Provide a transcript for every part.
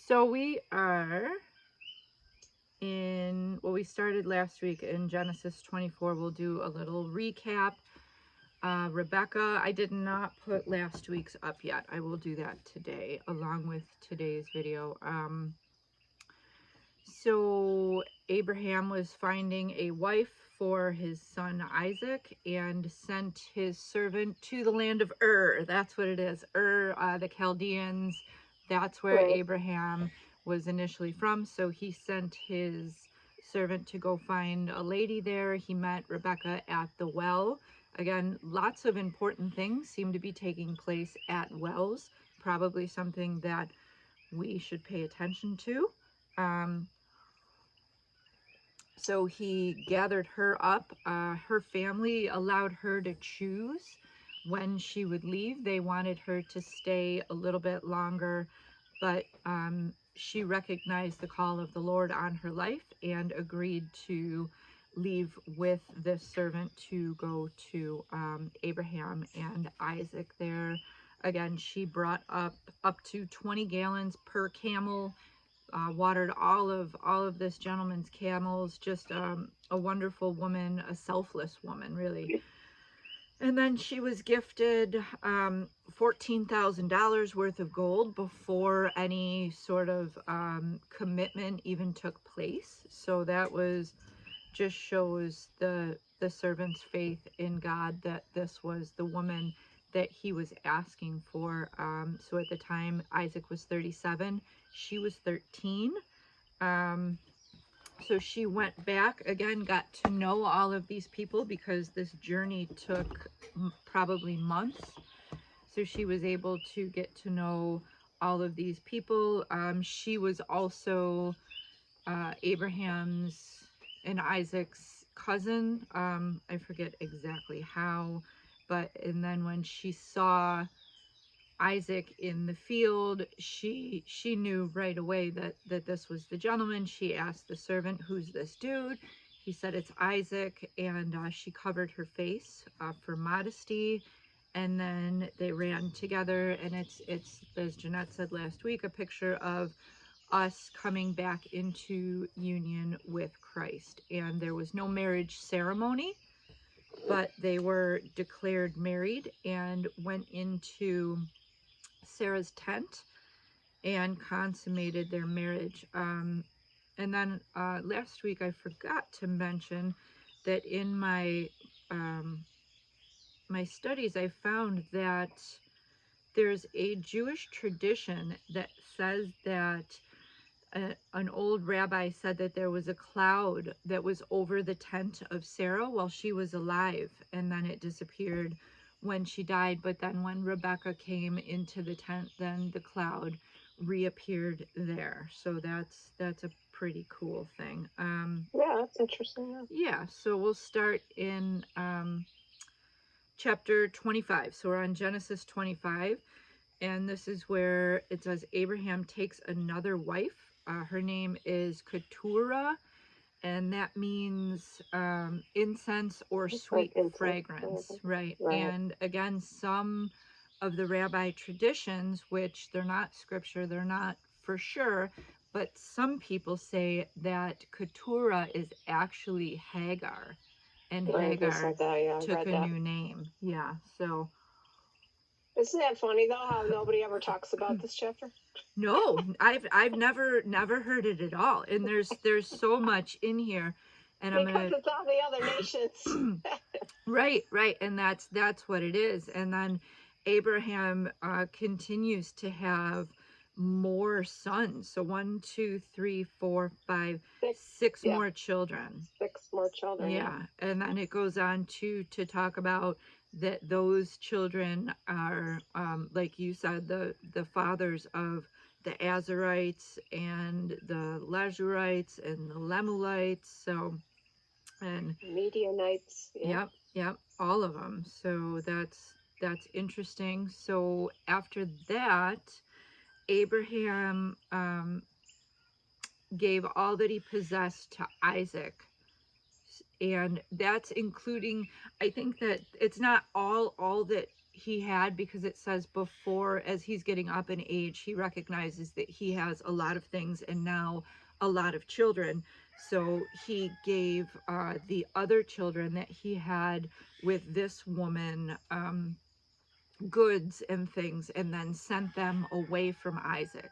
So we are well, we started last week in Genesis 24. We'll do a little recap. Rebecca, I did not put last week's up yet. I will do that today along with today's video. So Abraham was finding a wife for his son Isaac and sent his servant to the land of Ur. That's what it is. Ur, the Chaldeans. That's where Right. Abraham was initially from. So he sent his servant to go find a lady there. He met Rebecca at the well. Again, lots of important things seem to be taking place at wells. Probably something that we should pay attention to. So he gathered her up. Her family allowed her to choose when she would leave. They wanted her to stay a little bit longer, but she recognized the call of the Lord on her life and agreed to leave with this servant to go to Abraham and Isaac there. Again, she brought up to 20 gallons per camel, watered all of this gentleman's camels. Just a wonderful woman, a selfless woman, really. And then she was gifted $14,000 worth of gold before any sort of commitment even took place. So that was just shows the servant's faith in God, that this was the woman that he was asking for. So at the time, Isaac was 37, she was 13. So she went back again, got to know all of these people because this journey took probably months. So she was able to get to know all of these people. She was also Abraham's and Isaac's cousin. I forget exactly how, but and then when she saw Isaac in the field, she knew right away that this was the gentleman. She asked the servant, "Who's this dude?" He said, "It's Isaac," and she covered her face for modesty. And then they ran together, and it's as Jeanette said last week, a picture of us coming back into union with Christ. And there was no marriage ceremony, but they were declared married and went into Sarah's tent and consummated their marriage. And then last week I forgot to mention that in my studies I found that there's a Jewish tradition that says that an old rabbi said that there was a cloud that was over the tent of Sarah while she was alive, and then it disappeared when she died. But then when Rebecca came into the tent, then the cloud reappeared there. So that's a pretty cool thing. Yeah, that's interesting. Yeah. Yeah, so we'll start in chapter 25. So we're on Genesis 25, and this is where it says Abraham takes another wife. Her name is Keturah, and that means incense or It's like sweet incense. fragrance, right? Right. And again, some of the rabbi traditions, which they're not scripture, they're not for sure, but some people say that Keturah is actually Hagar, and Right. They Hagar said that. Yeah, I took read a that. new name. Yeah, so Isn't that funny though? How nobody ever talks about this chapter. no, I've never heard it at all. And there's so much in here, and I'm Because gonna it's all the other nations. right, and that's what it is. And then Abraham continues to have more sons. So 1, 2, 3, 4, 5, Six. 6 Yeah. more children. 6 more children. Yeah, and then it goes on to talk about that those children are, like you said, the fathers of the Azarites and the Lazarites and the Lemuelites. So, and Midianites. Yeah. yep, all of them. So that's interesting. So after that, Abraham gave all that he possessed to Isaac, and that's including, I think that it's not all that he had, because it says before, as he's getting up in age, he recognizes that he has a lot of things and now a lot of children. So he gave the other children that he had with this woman goods and things, and then sent them away from Isaac.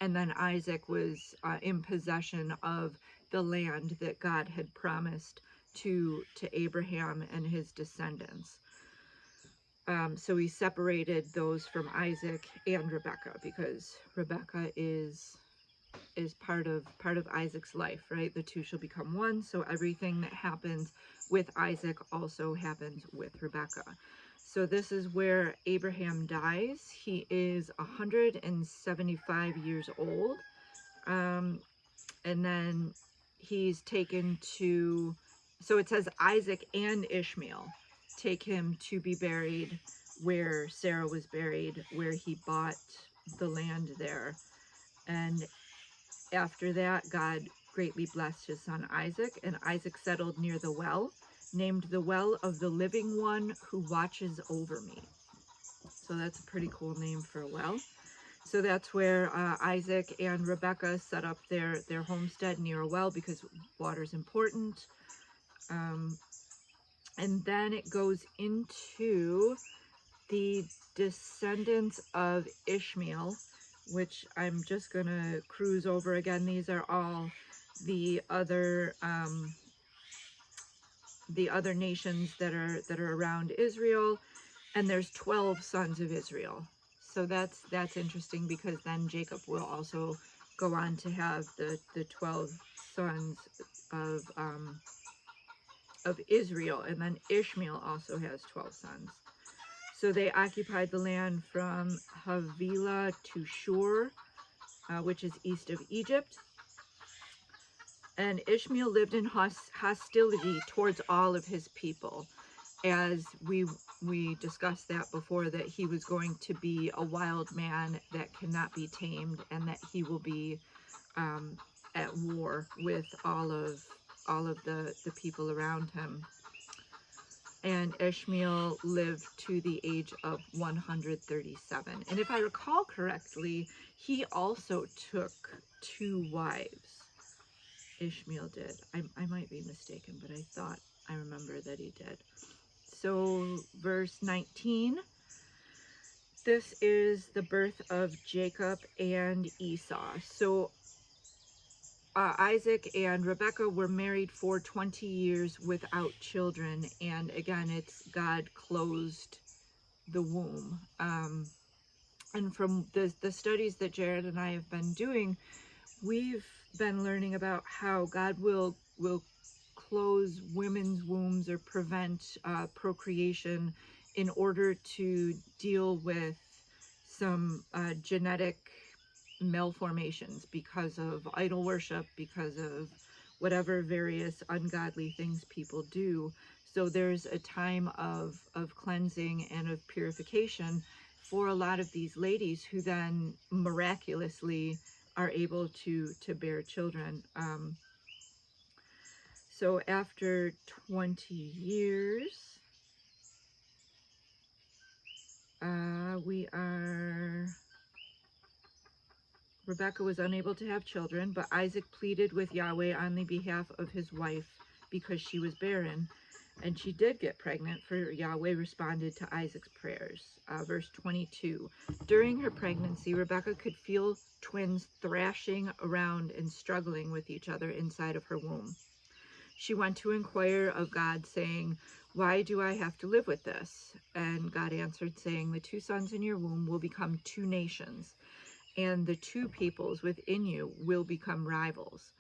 And then Isaac was in possession of the land that God had promised to Abraham and his descendants. So he separated those from Isaac and Rebekah, because Rebekah is part of Isaac's life, right? The two shall become one. So everything that happens with Isaac also happens with Rebekah. So this is where Abraham dies. He is 175 years old. And then he's taken to, so it says Isaac and Ishmael take him to be buried where Sarah was buried, where he bought the land there. And after that, God greatly blessed his son Isaac, and Isaac settled near the well, named the well of the living one who watches over me. So that's a pretty cool name for a well. So that's where Isaac and Rebekah set up their homestead near a well, because water is important. And then it goes into the descendants of Ishmael, which I'm just going to cruise over again. These are all the other nations that are around Israel, and there's 12 sons of Israel. So that's interesting, because then Jacob will also go on to have the 12 sons of Israel, and then Ishmael also has 12 sons. So they occupied the land from Havilah to Shur, which is east of Egypt. And Ishmael lived in hostility towards all of his people, as we discussed that before, that he was going to be a wild man that cannot be tamed, and that he will be at war with all of the people around him. And Ishmael lived to the age of 137. And if I recall correctly, he also took 2 wives. Ishmael did. I might be mistaken, but I thought I remember that he did. So verse 19, this is the birth of Jacob and Esau. So Isaac and Rebekah were married for 20 years without children, and again, it's God closed the womb. And from the studies that Jared and I have been doing, we've been learning about how God will close women's wombs or prevent procreation in order to deal with some genetic malformations because of idol worship, because of whatever various ungodly things people do. So there's a time of cleansing and of purification for a lot of these ladies, who then miraculously are able to bear children. So after 20 years, Rebekah was unable to have children, but Isaac pleaded with Yahweh on the behalf of his wife because she was barren, and she did get pregnant, for Yahweh responded to Isaac's prayers. Verse 22, during her pregnancy, Rebekah could feel twins thrashing around and struggling with each other inside of her womb. She went to inquire of God, saying, "Why do I have to live with this?" And God answered, saying, "The 2 sons in your womb will become 2 nations, and the 2 peoples within you will become rivals.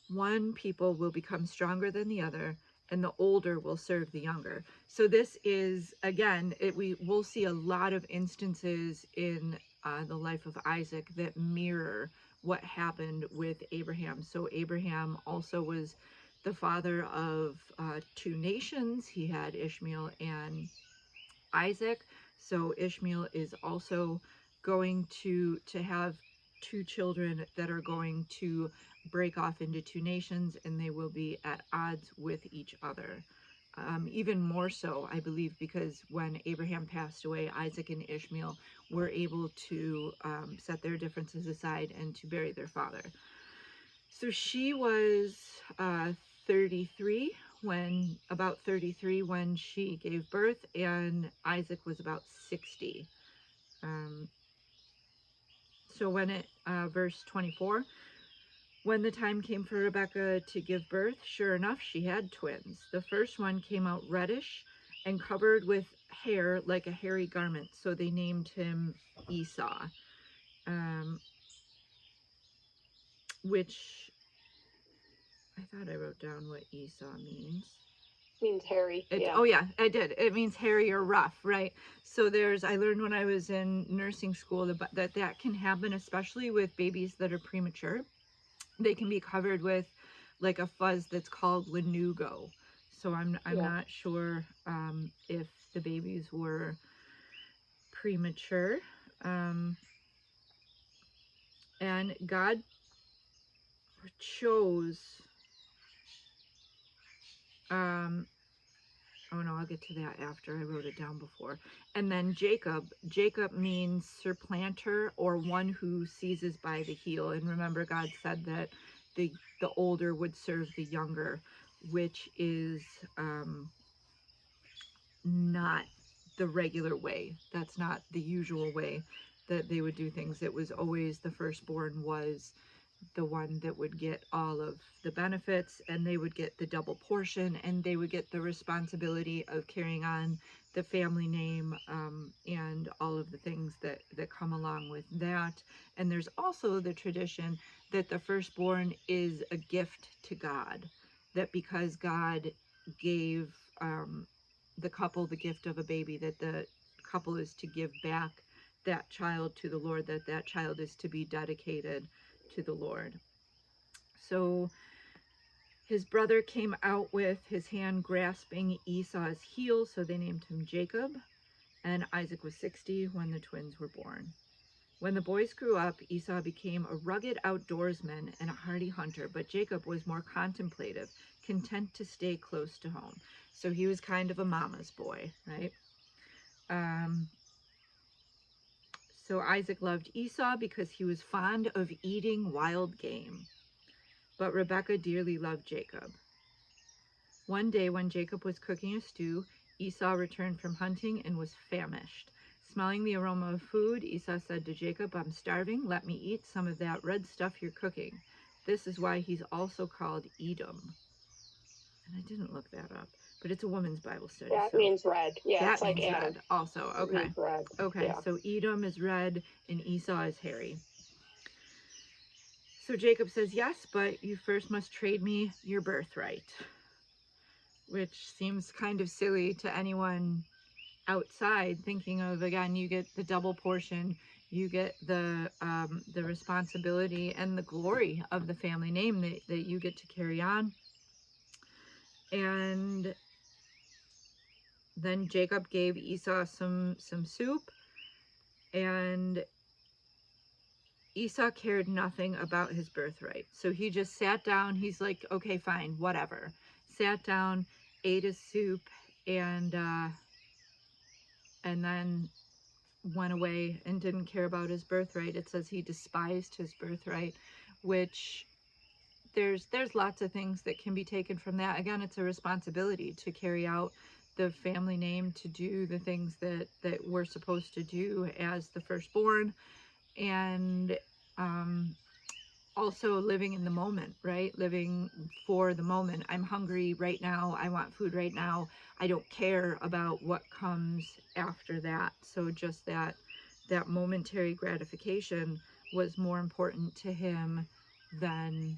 One people will become stronger than the other, and the older will serve the younger." So this is, again, we'll see a lot of instances in the life of Isaac that mirror what happened with Abraham. So Abraham also was the father of 2 nations. He had Ishmael and Isaac. So Ishmael is also going to have 2 children that are going to break off into 2 nations, and they will be at odds with each other. even more so, I believe, because when Abraham passed away, Isaac and Ishmael were able to set their differences aside and to bury their father. So she was 33 about 33 when she gave birth, and Isaac was about 60. Um, so verse 24, when the time came for Rebecca to give birth, sure enough, she had twins. The first one came out reddish and covered with hair like a hairy garment, so they named him Esau, which I thought I wrote down what Esau means. Means hairy. Yeah. Oh yeah, I did. It means hairy or rough, right? So I learned when I was in nursing school that can happen, especially with babies that are premature. They can be covered with like a fuzz that's called lanugo. So I'm not sure if the babies were premature. And God chose oh no, I'll get to that after. I wrote it down before. And then Jacob means supplanter, or one who seizes by the heel. And remember, God said that the older would serve the younger, which is not the regular way. That's not the usual way that they would do things. It was always the firstborn was the one that would get all of the benefits, and they would get the double portion, and they would get the responsibility of carrying on the family name, and all of the things that come along with that. And there's also the tradition that the firstborn is a gift to God, that because God gave the couple the gift of a baby, that the couple is to give back that child to the Lord, that child is to be dedicated to the Lord. So his brother came out with his hand grasping Esau's heel, so they named him Jacob, and Isaac was 60 when the twins were born. When the boys grew up, Esau became a rugged outdoorsman and a hardy hunter, but Jacob was more contemplative, content to stay close to home. So he was kind of a mama's boy, right? So Isaac loved Esau because he was fond of eating wild game, but Rebekah dearly loved Jacob. One day when Jacob was cooking a stew, Esau returned from hunting and was famished. Smelling the aroma of food, Esau said to Jacob, "I'm starving. Let me eat some of that red stuff you're cooking." This is why he's also called Edom. And I didn't look that up, but it's a woman's Bible study. That means red. Yeah, that it's like means Adam. red also. Okay. It means red. Okay, Yeah. so Edom is red and Esau is hairy. So Jacob says, "Yes, but you first must trade me your birthright," which seems kind of silly to anyone outside, thinking of, again, you get the double portion, you get the responsibility and the glory of the family name that you get to carry on. And then Jacob gave Esau some soup, and Esau cared nothing about his birthright. So he just sat down. He's like, okay, fine, whatever. Sat down, ate his soup, and then went away and didn't care about his birthright. It says he despised his birthright, which there's lots of things that can be taken from that. Again, it's a responsibility to carry out the family name, to do the things that we're supposed to do as the firstborn, and also living in the moment, right? Living for the moment. I'm hungry right now. I want food right now. I don't care about what comes after that. So just that momentary gratification was more important to him than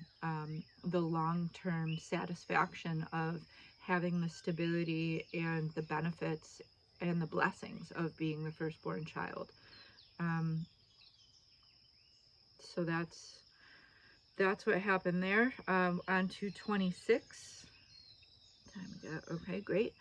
the long-term satisfaction of having the stability and the benefits and the blessings of being the firstborn child. So that's what happened there. On to 26. Time we got. Okay, great.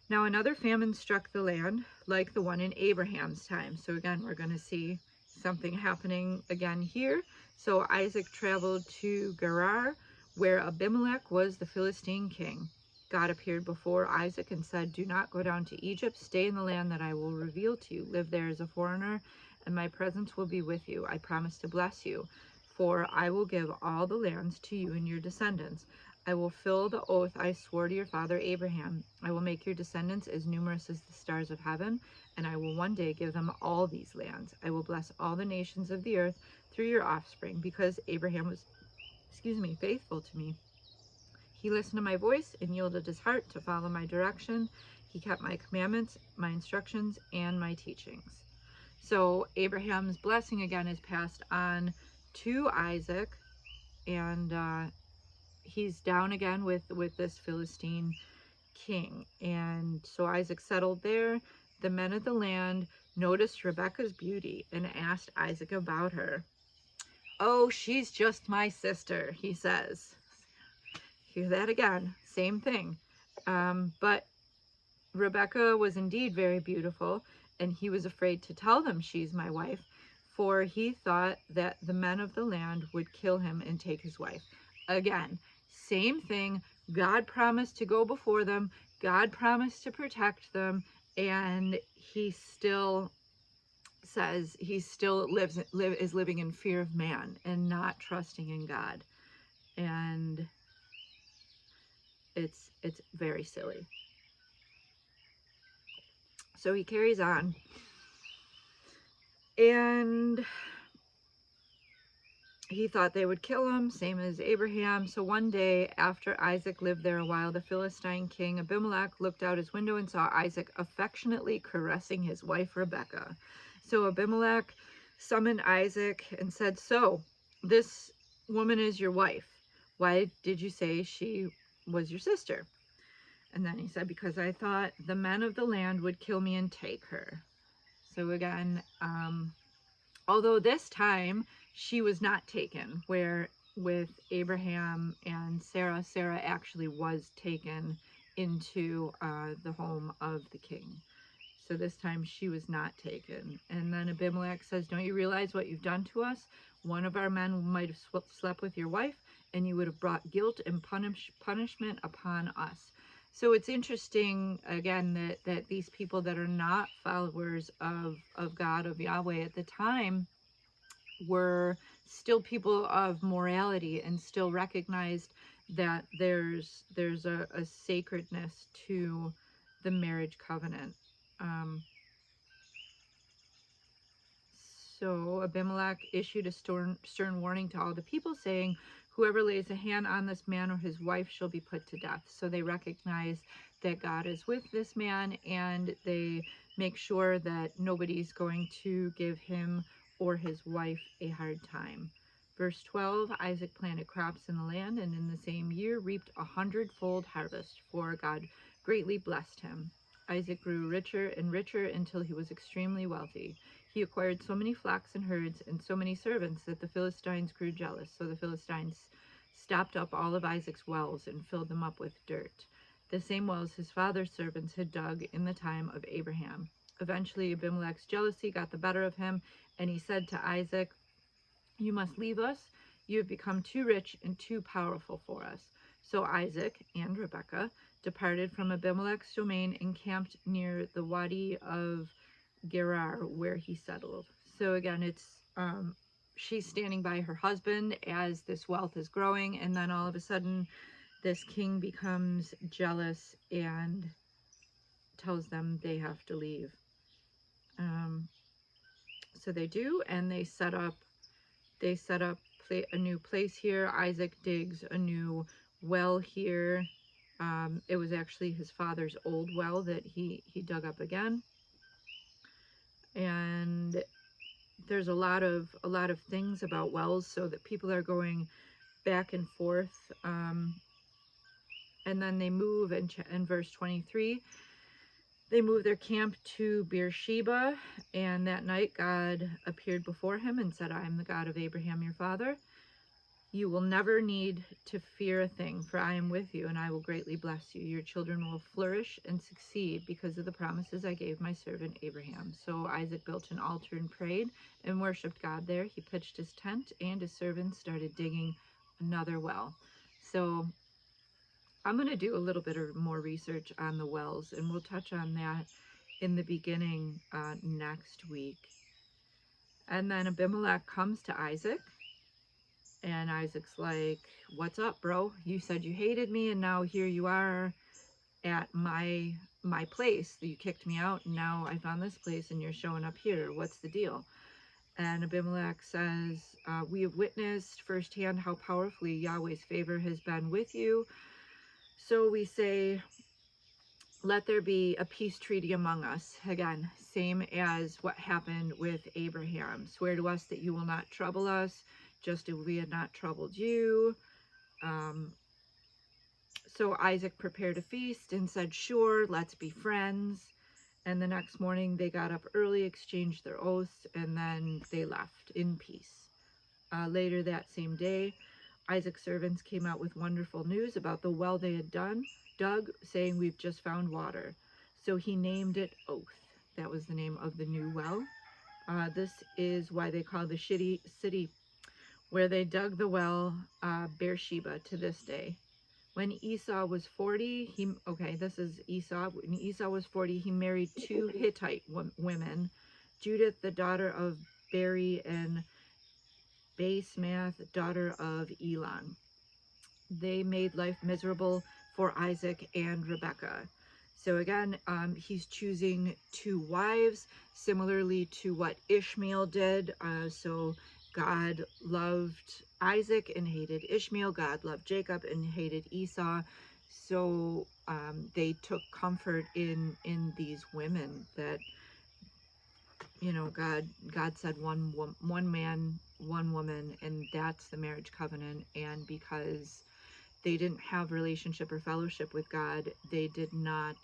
Now another famine struck the land, like the one in Abraham's time. So again, we're going to see something happening again here. So Isaac traveled to Gerar, where Abimelech was the Philistine king. God appeared before Isaac and said, "Do not go down to Egypt. Stay in the land that I will reveal to you. Live there as a foreigner, and my presence will be with you. I promise to bless you, for I will give all the lands to you and your descendants. I will fill the oath I swore to your father Abraham. I will make your descendants as numerous as the stars of heaven, and I will one day give them all these lands. I will bless all the nations of the earth through your offspring, because Abraham was, faithful to me. He listened to my voice and yielded his heart to follow my direction. He kept my commandments, my instructions, and my teachings." So Abraham's blessing again is passed on to Isaac, and he's down again with this Philistine king. And so Isaac settled there. The men of the land noticed Rebekah's beauty and asked Isaac about her. "Oh, she's just my sister," he says. Hear that again, same thing. But Rebekah was indeed very beautiful, and he was afraid to tell them she's my wife, for he thought that the men of the land would kill him and take his wife. Again, same thing. God promised to go before them. God promised to protect them, and he still says he still is living in fear of man and not trusting in God. And it's very silly. So he carries on, and he thought they would kill him, same as Abraham. So one day, after Isaac lived there a while, the Philistine king Abimelech looked out his window and saw Isaac affectionately caressing his wife Rebekah. So Abimelech summoned Isaac and said, "So, this woman is your wife. Why did you say she was your sister?" And then he said, "Because I thought the men of the land would kill me and take her." So again, although this time she was not taken, where with Abraham and Sarah, Sarah actually was taken into the home of the king. So this time she was not taken. And then Abimelech says, "Don't you realize what you've done to us? One of our men might have slept with your wife, and you would have brought guilt and punishment upon us." So it's interesting, again, that these people that are not followers of God, of Yahweh at the time, were still people of morality and still recognized that there's a sacredness to the marriage covenant. So Abimelech issued a stern warning to all the people, saying, "Whoever lays a hand on this man or his wife shall be put to death." So they recognize that God is with this man, and they make sure that nobody's going to give him or his wife a hard time. Verse 12, Isaac planted crops in the land, and in the same year reaped 100-fold harvest, for God greatly blessed him. Isaac grew richer and richer until he was extremely wealthy. He acquired so many flocks and herds and so many servants that the Philistines grew jealous. So the Philistines stopped up all of Isaac's wells and filled them up with dirt, the same wells his father's servants had dug in the time of Abraham. Eventually, Abimelech's jealousy got the better of him, and he said to Isaac, "You must leave us. You have become too rich and too powerful for us." So Isaac and Rebekah departed from Abimelech's domain and camped near the Wadi of Gerar, where he settled. So again, it's she's standing by her husband as this wealth is growing, and then all of a sudden this king becomes jealous and tells them they have to leave. So they do, and they set up a new place here. Isaac digs a new well here. It was actually his father's old well that he dug up again. And there's a lot of things about wells, so that people are going back and forth. And then they move in verse 23. They moved their camp to Beersheba, and that night God appeared before him and said, "I am the God of Abraham your father. You will never need to fear a thing, for I am with you, and I will greatly bless you. Your children will flourish and succeed because of the promises I gave my servant Abraham." So Isaac built an altar and prayed and worshipped God there. He pitched his tent, and his servants started digging another well. So I'm going to do a little bit of more research on the wells, and we'll touch on that in the beginning next week. And then Abimelech comes to Isaac, and Isaac's like, "What's up, bro? You said you hated me, and now here you are at my place. You kicked me out, and now I found this place, and you're showing up here. What's the deal?" And Abimelech says, "We have witnessed firsthand how powerfully Yahweh's favor has been with you. So we say, let there be a peace treaty among us." Again, same as what happened with Abraham. "Swear to us that you will not trouble us, just as we had not troubled you." Um, so Isaac prepared a feast and said, "Sure, let's be friends." And the next morning they got up early, exchanged their oaths, and then they left in peace. Later that same day, Isaac's servants came out with wonderful news about the well they had dug, saying, "We've just found water." So he named it Oath. That was the name of the new well. This is why they call the city where they dug the well Beersheba to this day. When Esau was 40, this is Esau. When Esau was 40, he married two Hittite women, Judith, the daughter of Beri, and Basemath, daughter of Elon. They made life miserable for Isaac and Rebekah. So again, he's choosing two wives, similarly to what Ishmael did. So God loved Isaac and hated Ishmael. God loved Jacob and hated Esau. So they took comfort in these women that, you know, God said one man, one woman, and that's the marriage covenant. And because they didn't have relationship or fellowship with God, they did not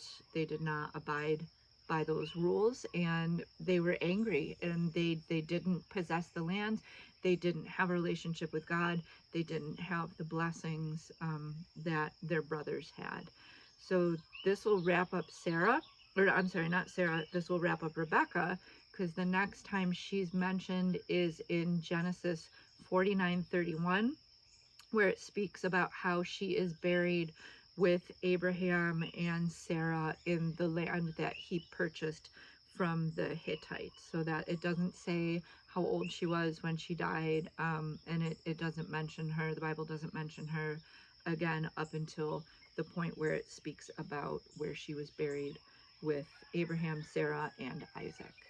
abide by those rules, and they were angry, and they didn't possess the land, they didn't have a relationship with God, they didn't have the blessings that their brothers had. So this will wrap up Sarah, or I'm sorry, not Sarah, this will wrap up Rebecca, because the next time she's mentioned is in Genesis 49:31, where it speaks about how she is buried with Abraham and Sarah in the land that he purchased from the Hittites. So that it doesn't say how old she was when she died, and it doesn't mention her, the Bible doesn't mention her again up until the point where it speaks about where she was buried with Abraham, Sarah, and Isaac.